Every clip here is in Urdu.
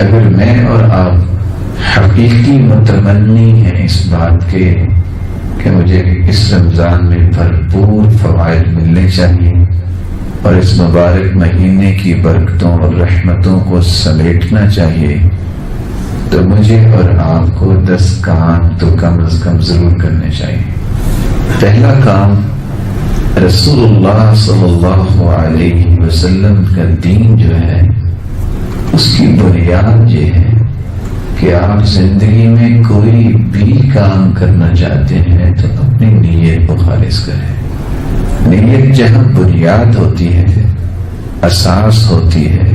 اگر میں اور آپ حقیقی متمنی ہیں اس بات کے کہ مجھے اس رمضان میں بھرپور فوائد ملنے چاہیے اور اس مبارک مہینے کی برکتوں اور رحمتوں کو سمیٹنا چاہیے، تو مجھے اور آپ کو 10 کام تو کم از کم ضرور کرنے چاہیے۔ پہلا کام، رسول اللہ صلی اللہ علیہ وسلم کا دین جو ہے اس کی بنیاد یہ ہے کہ آپ زندگی میں کوئی بھی کام کرنا چاہتے ہیں تو اپنی نیت کو خالص کریں۔ نیت جہاں بنیاد ہوتی ہے، اساس ہوتی ہے،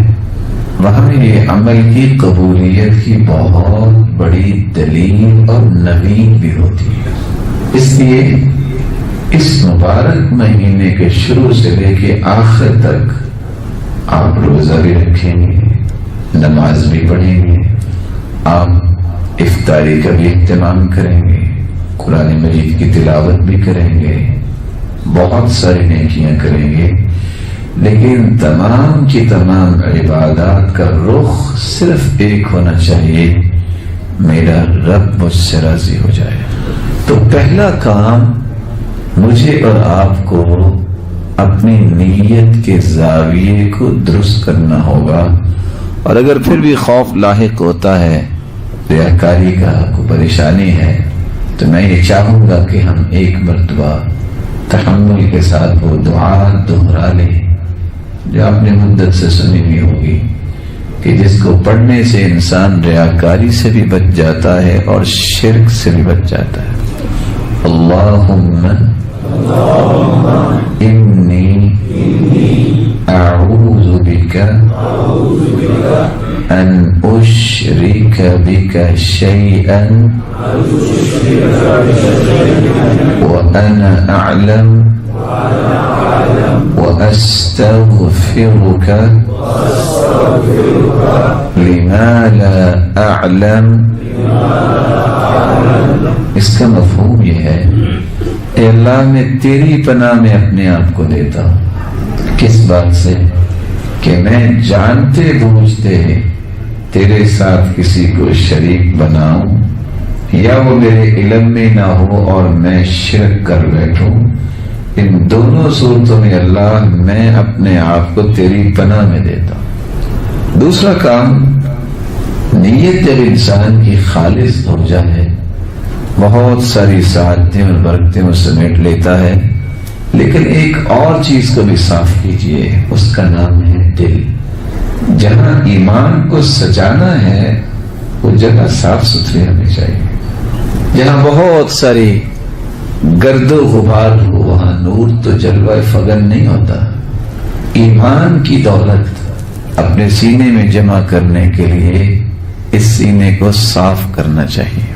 وہاں یہ عمل کی قبولیت کی بہت بڑی دلیل اور نوید بھی ہوتی ہے۔ اس لیے اس مبارک مہینے کے شروع سے لے کے آخر تک آپ روزہ بھی رکھیں گے، نماز بھی پڑھیں گے، آپ افطاری کا بھی اہتمام کریں گے، قرآن مجید کی تلاوت بھی کریں گے، بہت ساری نیکیاں کریں گے، لیکن تمام کی تمام عبادات کا رخ صرف ایک ہونا چاہیے، میرا رب مجھ سے راضی ہو جائے۔ تو پہلا کام مجھے اور آپ کو اپنی نیت کے زاویے کو درست کرنا ہوگا، اور اگر پھر بھی خوف لاحق ہوتا ہے، ریاکاری کا کوئی پریشانی ہے، تو میں یہ چاہوں گا کہ ہم ایک مرتبہ تحمل کے ساتھ وہ دعا دہرا لیں جو آپ نے مدت سے سنی ہوئی ہوگی، کہ جس کو پڑھنے سے انسان ریاکاری سے بھی بچ جاتا ہے اور شرک سے بھی بچ جاتا ہے۔ اللہم انی اعوذ بک ان اشرک بک شیئا وانا اعلم واستغفرک لما لا اعلم۔ اس کا مفہوم یہ ہے، اے اللہ میں تیری پناہ میں اپنے آپ کو دیتا ہوں۔ کس بات سے؟ کہ میں جانتے بوجھتے تیرے ساتھ کسی کو شریک بناؤں، یا وہ میرے علم میں نہ ہو اور میں شرک کر بیٹھوں۔ ان دونوں صورتوں میں اللہ میں اپنے آپ کو تیری پناہ میں دیتا ہوں۔ دوسرا کام، نیت جب انسان کی خالص ہو جائے، بہت ساری سعادتیں اور برکتیں وہ سمیٹ لیتا ہے، لیکن ایک اور چیز کو بھی صاف کیجئے، اس کا نام ہے دل۔ جہاں ایمان کو سجانا ہے وہ جگہ صاف ستھری ہونی چاہیے۔ جہاں بہت ساری گرد و غبار ہو وہاں نور تو جلوہ فغن نہیں ہوتا۔ ایمان کی دولت اپنے سینے میں جمع کرنے کے لیے اس سینے کو صاف کرنا چاہیے۔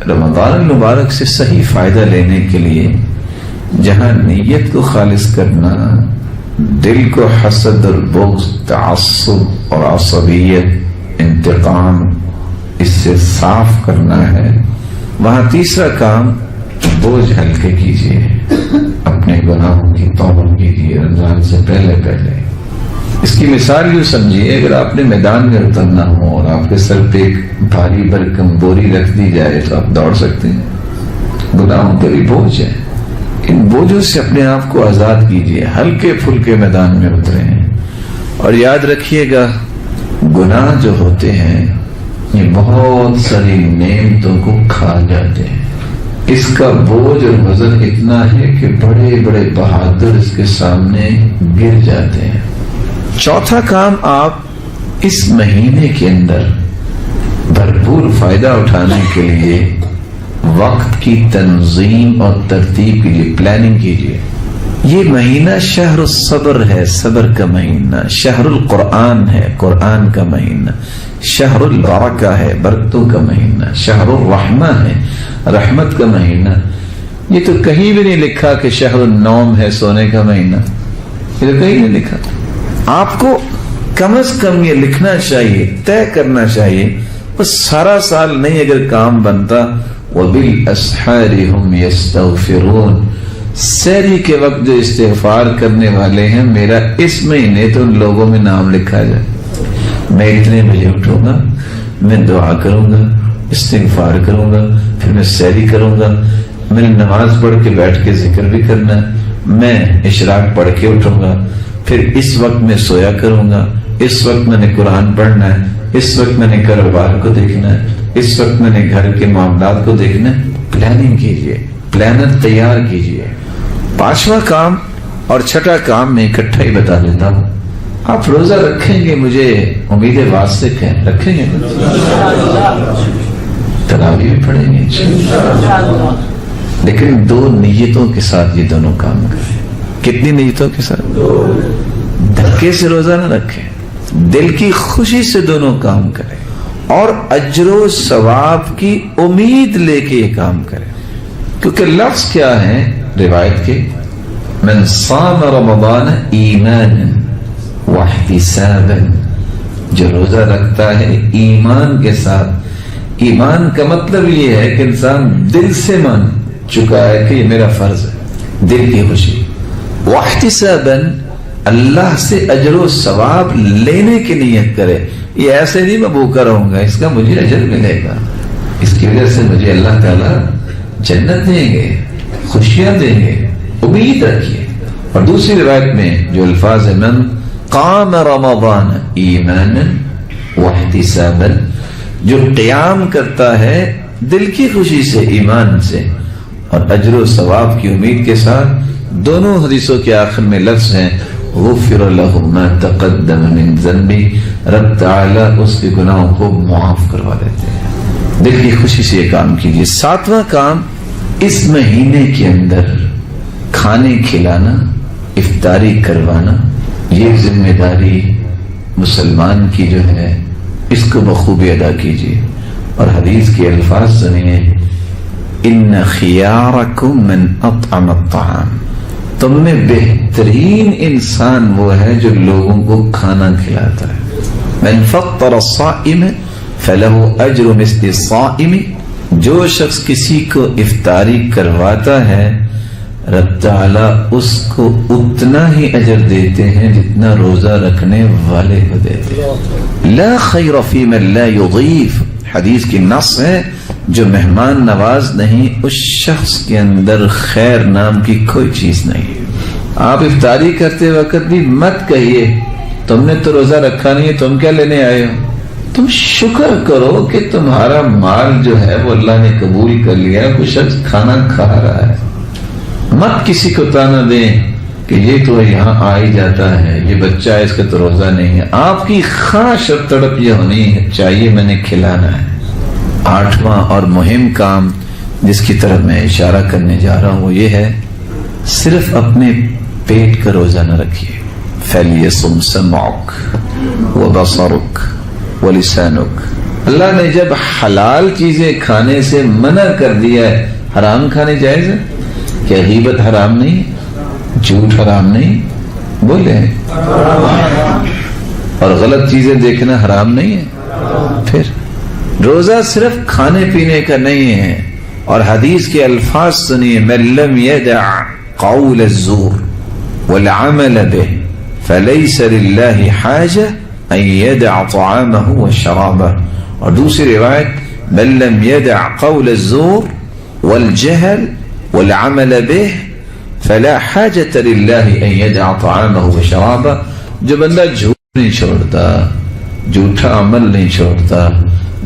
رمضان المبارک سے صحیح فائدہ لینے کے لیے جہاں نیت کو خالص کرنا، دل کو حسد اور بغض، تعصب اور عصبیت، انتقام، اس سے صاف کرنا ہے، وہاں تیسرا کام، بوجھ ہلکے کیجیے، اپنے گناہوں کی توبہ کیجیے رمضان سے پہلے پہلے۔ اس کی مثال یوں سمجھیے، اگر آپ نے میدان میں اترنا ہو اور آپ کے سر پہ ایک بھاری بھرکم بوری رکھ دی جائے تو آپ دوڑ سکتے ہیں؟ گناہوں کے بھی بوجھ ہے، ان بوجھوں سے اپنے آپ کو آزاد کیجیے، ہلکے پھلکے میدان میں اترے ہیں، اور یاد رکھیے گا گناہ جو ہوتے ہیں یہ بہت ساری نعمتوں کو کھا جاتے ہیں۔ اس کا بوجھ اور وزن اتنا ہے کہ بڑے بڑے بہادر اس کے سامنے گر جاتے ہیں۔ چوتھا کام، آپ اس مہینے کے اندر بھرپور فائدہ اٹھانے کے لیے وقت کی تنظیم اور ترتیب کے لیے پلاننگ کیجیے۔ یہ مہینہ شہر الصبر ہے، صبر کا مہینہ، شہر القرآن ہے، قرآن کا مہینہ، شہر البرکہ ہے، برکتوں کا مہینہ، شہر الرحمہ ہے، رحمت کا مہینہ۔ یہ تو کہیں بھی نہیں لکھا کہ شہر النوم ہے، سونے کا مہینہ، یہ تو کہیں نہیں لکھا۔ آپ کو کم از کم یہ لکھنا چاہیے، طے کرنا چاہیے، بس سارا سال نہیں اگر کام بنتا، وَبِالْأَسْحَارِ هُمْ يَسْتَغْفِرُونَ، سحری کے وقت جو استغفار کرنے والے ہیں، میرا اس مہینے تو ان لوگوں میں نام لکھا جائے۔ میں اتنے بجے اٹھوں گا، میں دعا کروں گا، استغفار کروں گا، پھر میں سحری کروں گا، میں نے نماز پڑھ کے بیٹھ کے ذکر بھی کرنا ہے، میں اشراق پڑھ کے اٹھوں گا، پھر اس وقت میں سویا کروں گا، اس وقت میں نے قرآن پڑھنا ہے، اس وقت میں نے کاروبار کو دیکھنا ہے، اس وقت میں نے گھر کے معاملات کو دیکھنا ہے۔ پلاننگ کیجئے، پلانر تیار کیجئے۔ پانچواں کام اور چھٹا کام میں اکٹھا ہی بتا دیتا ہوں۔ آپ روزہ رکھیں گے، مجھے امید واثق ہے، رکھیں گے، تراویح بھی پڑھیں گے انشاءاللہ، لیکن دو نیتوں کے ساتھ یہ دونوں کام کریں۔ کتنی نیتوں کے ساتھ؟ دھکے سے روزہ نہ رکھیں، دل کی خوشی سے دونوں کام کریں اور اجر و ثواب کی امید لے کے یہ کام کریں۔ کیونکہ لفظ کیا ہے روایت کے، من صام رمضان ایمانا واحتسابا، جو روزہ رکھتا ہے ایمان کے ساتھ۔ ایمان کا مطلب یہ ہے کہ انسان دل سے مان چکا ہے کہ یہ میرا فرض ہے، دل کی خوشی۔ واحتسابا، اللہ سے اجر و ثواب لینے کی نیت کرے، یہ ایسے نہیں میں بھوکا رہوں گا، اس کا مجھے اجر ملے گا، اس کی وجہ سے مجھے اللہ تعالیٰ جنت دیں گے، خوشیاں دیں گے، امید رکھیے۔ اور دوسری روایت میں جو الفاظ ہے، من قام رمضان ایمانا واحتسابا، جو قیام کرتا ہے دل کی خوشی سے، ایمان سے اور اجر و ثواب کی امید کے ساتھ۔ دونوں حدیثوں کے آخر میں لفظ ہیں غفر له ما تقدم من ذنبی، رب تعالیٰ اس کے گناہوں کو معاف کروا دیتے ہیں۔ دل کی خوشی سے یہ کام کیجیے۔ ساتواں کام، اس مہینے کے اندر کھانے کھلانا، افطاری کروانا، یہ ذمہ داری مسلمان کی جو ہے اس کو بخوبی ادا کیجیے۔ اور حدیث کے الفاظ سنیے، ان خیارکم من اطعم الطعام، تم میں بہترین انسان وہ ہے جو لوگوں کو کھانا کھلاتا ہے۔ من فطر الصائم فله اجر مثل الصائم، جو شخص کسی کو افطاری کرواتا ہے رب تعالیٰ اس کو اتنا ہی اجر دیتے ہیں جتنا روزہ رکھنے والے کو دیتے ہیں۔ لا خیر فی من لا یضیف، حدیث کی نص ہے، جو مہمان نواز نہیں اس شخص کے اندر خیر نام کی کوئی چیز نہیں ہے۔ آپ افطاری کرتے وقت بھی مت کہیے تم نے تو روزہ رکھا نہیں ہے، تم کیا لینے آئے ہو؟ تم شکر کرو کہ تمہارا مال جو ہے وہ اللہ نے قبول کر لیا، کوئی شخص کھانا کھا رہا ہے۔ مت کسی کو تانا دیں کہ یہ تو یہاں آ ہی جاتا ہے، یہ بچہ ہے، اس کا تو روزہ نہیں ہے۔ آپ کی خواہش اور تڑپ یہ ہونی چاہیے میں نے کھلانا ہے۔ آٹھواں اور مہم کام جس کی طرف میں اشارہ کرنے جا رہا ہوں وہ یہ ہے، صرف اپنے پیٹ کا روزہ نہ رکھیے۔ فَلْيَصُمْ سَمْعُكَ وَبَصَرُكَ وَلِسَانُكَ، اللہ نے جب حلال چیزیں کھانے سے منع کر دیا ہے، حرام کھانے جائز ہے؟ کیا غیبت حرام نہیں؟ جھوٹ حرام نہیں؟ بولے۔ اور غلط چیزیں دیکھنا حرام نہیں ہے؟ پھر روزہ صرف کھانے پینے کا نہیں ہے۔ اور حدیث کے الفاظ سنیے، من لم يدع قول الزور والعمل به فليس لله حاجة ان يدع طعامه وشرابه۔ اور دوسری روایت، من لم يدع قول الزور والجهل والعمل به فلا حاجة لله ان يدع طعامه وشرابه۔ جو بندہ جھوٹ نہیں چھوڑتا، جھوٹا عمل نہیں چھوڑتا،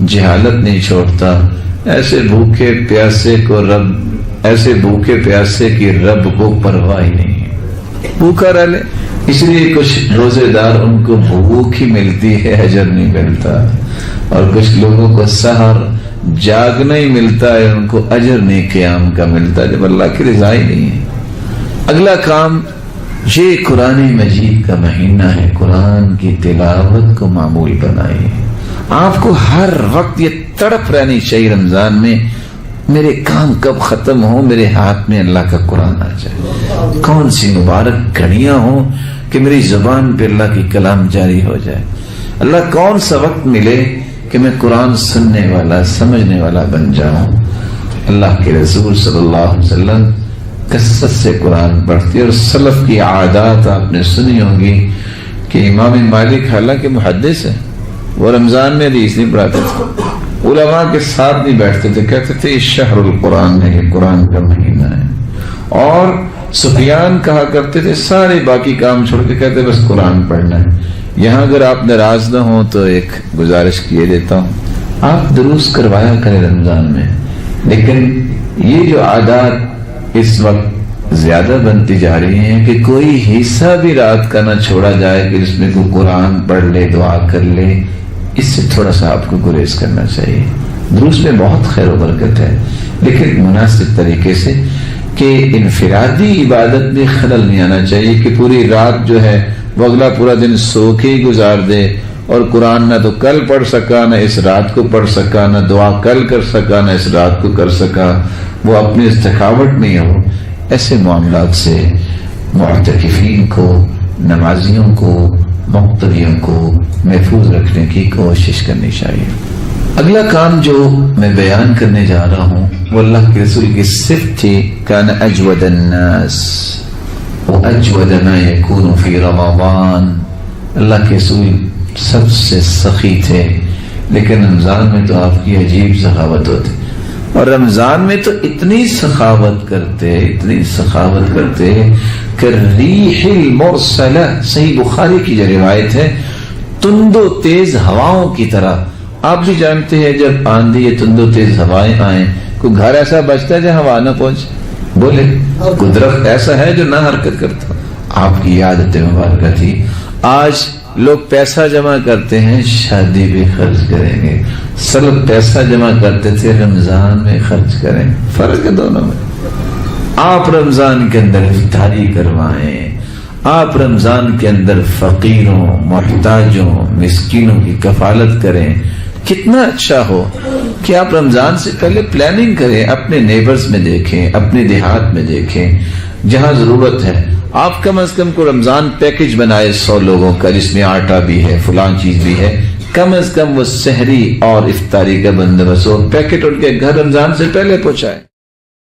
جہالت نہیں چھوڑتا، ایسے بھوکے پیاسے کی رب کو پرواہ ہی نہیں ہے، بھوکا رہ لے۔ اس لیے کچھ روزے دار ان کو بھوک ہی ملتی ہے، اجر نہیں ملتا، اور کچھ لوگوں کو سحر جاگنا ہی ملتا ہے، ان کو اجر نہیں قیام کا ملتا، جب اللہ کی رضا ہی نہیں ہے۔ اگلا کام، یہ قرآن مجید کا مہینہ ہے، قرآن کی تلاوت کو معمول بنائیے۔ آپ کو ہر وقت یہ تڑپ رہنی چاہیے رمضان میں، میرے کام کب ختم ہو، میرے ہاتھ میں اللہ کا قرآن آ جائے، کون سی مبارک گھڑیاں ہوں کہ میری زبان پہ اللہ کی کلام جاری ہو جائے۔ اللہ کون سا وقت ملے کہ میں قرآن سننے والا، سمجھنے والا بن جاؤں۔ اللہ کے رسول صلی اللہ علیہ وسلم کثرت سے قرآن پڑھتے، اور سلف کی عادات آپ نے سنی ہوں گی کہ امام مالک حالانکہ محدث ہے وہ رمضان میں حدیث نہیں پڑھاتے تھے، علماء کے ساتھ نہیں بیٹھتے تھے، کہتے تھے یہ شہر القرآن ہے، یہ قرآن کا مہینہ ہے. اور سفیان کہا کرتے تھے سارے باقی کام چھوڑ کے کہتے بس قرآن پڑھنا ہے. یہاں اگر آپ ناراض نہ ہوں تو ایک گزارش کیے دیتا ہوں، آپ دروس کروایا کریں رمضان میں، لیکن یہ جو عادات اس وقت زیادہ بنتی جا رہی ہیں کہ کوئی حصہ بھی رات کا نہ چھوڑا جائے کہ اس میں کوئی قرآن پڑھ لے، دعا کر لے، اس سے تھوڑا سا آپ کو گریز کرنا چاہیے. دروس میں بہت خیر و برکت ہے، لیکن مناسب طریقے سے، کہ انفرادی عبادت میں خلل نہیں آنا چاہیے کہ پوری رات جو ہے وہ اگلا پورا دن سو کے ہی گزار دے، اور قرآن نہ تو کل پڑھ سکا، نہ اس رات کو پڑھ سکا، نہ دعا کل کر سکا، نہ اس رات کو کر سکا، وہ اپنی تھکاوٹ نہیں ہو. ایسے معاملات سے معتکفین کو، نمازیوں کو، مقتدیوں کو محفوظ رکھنے کی کوشش کرنی چاہیے. اگلا کام جو میں بیان کرنے جا رہا ہوں وہ اللہ کے رسول کی صفت تھی، کان اجود الناس واجود ما یکون فی رمضان. اللہ کے رسول سب سے سخی تھے، لیکن رمضان میں تو آپ کی عجیب سخاوت ہوتی، اور رمضان میں تو اتنی سخاوت کرتے کہ ریح المرسلہ، صحیح بخاری کی جو روایت ہے، تند و تیز ہواؤں کی طرح. آپ بھی جانتے ہیں جب آندھی یا تند و تیز ہوائیں آئیں، کوئی گھر ایسا بچتا ہے جہاں ہوا نہ پہنچے، بولے کوئی درخت ایسا ہے جو نہ حرکت کرتا. آپ کی عادت مبارکہ تھی. آج لوگ پیسہ جمع کرتے ہیں شادی بھی خرچ کریں گے، سلب پیسہ جمع کرتے تھے رمضان میں خرچ کریں. فرق ہے دونوں میں. آپ رمضان کے اندر افطاری کروائیں، آپ رمضان کے اندر فقیروں، محتاجوں، مسکینوں کی کفالت کریں. کتنا اچھا ہو کہ آپ رمضان سے پہلے پلاننگ کریں، اپنے نیبرز میں دیکھیں، اپنے دیہات میں دیکھیں، جہاں ضرورت ہے آپ کم از کم کو رمضان پیکج بنائے 100 لوگوں کا، جس میں آٹا بھی ہے، فلان چیز بھی ہے، کم از کم وہ سحری اور افطاری کا بندوبست ہو، پیکٹ ان کے گھر رمضان سے پہلے پہنچائے.